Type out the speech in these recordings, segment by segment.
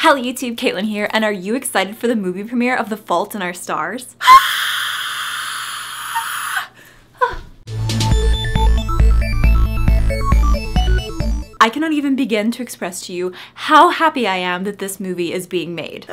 Hello YouTube, Kaitlyn here, and are you excited for the movie premiere of The Fault in Our Stars? I cannot even begin to express to you how happy I am that this movie is being made. See,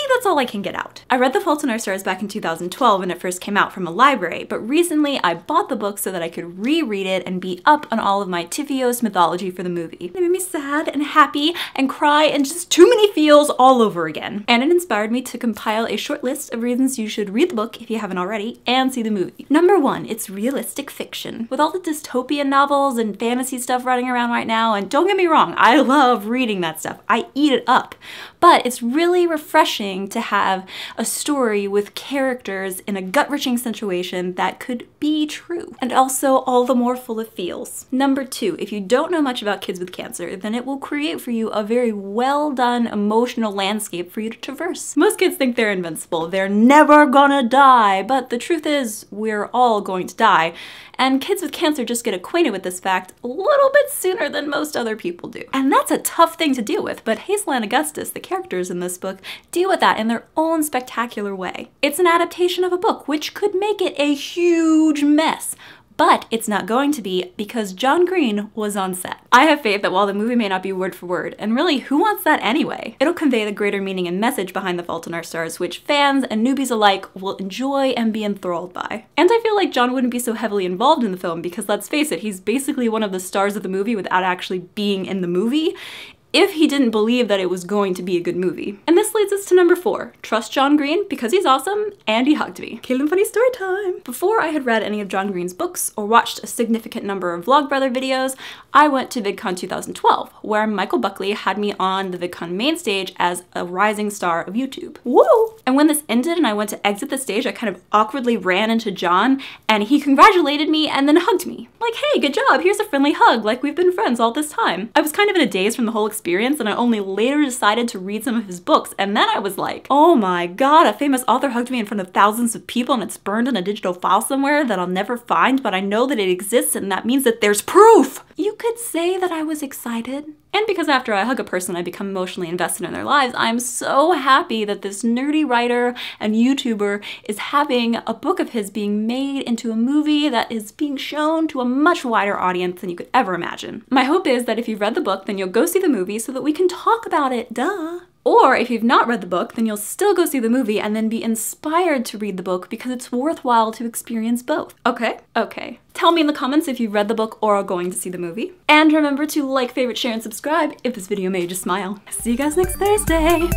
that's all I can get out. I read The Fault in Our Stars back in 2012 when it first came out from a library, but recently I bought the book so that I could reread it and be up on all of my TFiOS mythology for the movie. It made me sad and happy and cry and just too many feels all over again. And it inspired me to compile a short list of reasons you should read the book if you haven't already and see the movie. Number 1, it's realistic fiction. With all the dystopian novels and fantasy stuff running around right now, and don't get me wrong, I love reading that stuff. I eat it up. But it's really refreshing to have a story with characters in a gut-wrenching situation that could be true, and also all the more full of feels. Number 2, if you don't know much about kids with cancer, then it will create for you a very well done emotional landscape for you to traverse. Most kids think they're invincible, they're never gonna die, but the truth is we're all going to die, and kids with cancer just get acquainted with this fact a little bit sooner than most other people do. And that's a tough thing to deal with, but Hazel and Augustus, the characters in this book, deal with that in their own spectacular way. It's an adaptation of a book, which could make it a huge mess. But it's not going to be because John Green was on set. I have faith that while the movie may not be word for word, and really, who wants that anyway? It'll convey the greater meaning and message behind The Fault in Our Stars, which fans and newbies alike will enjoy and be enthralled by. And I feel like John wouldn't be so heavily involved in the film because, let's face it, he's basically one of the stars of the movie without actually being in the movie, if he didn't believe that it was going to be a good movie. And this leads us to number 4. Trust John Green because he's awesome and he hugged me. Kaitlyn funny story time. Before I had read any of John Green's books or watched a significant number of Vlogbrother videos, I went to VidCon 2012, where Michael Buckley had me on the VidCon main stage as a rising star of YouTube. Woo! And when this ended and I went to exit the stage, I kind of awkwardly ran into John and he congratulated me and then hugged me. Like, hey, good job, here's a friendly hug, like we've been friends all this time. I was kind of in a daze from the whole experience, and I only later decided to read some of his books, and then I was like, oh my god, a famous author hugged me in front of thousands of people and it's burned in a digital file somewhere that I'll never find, but I know that it exists and that means that there's proof! You could say that I was excited. And because after I hug a person I become emotionally invested in their lives, I'm so happy that this nerdy writer and YouTuber is having a book of his being made into a movie that is being shown to a much wider audience than you could ever imagine. My hope is that if you've read the book, then you'll go see the movie so that we can talk about it, duh. Or if you've not read the book, then you'll still go see the movie and then be inspired to read the book because it's worthwhile to experience both. Okay? Okay. Tell me in the comments if you've read the book or are going to see the movie. And remember to like, favorite, share, and subscribe if this video made you smile. See you guys next Thursday!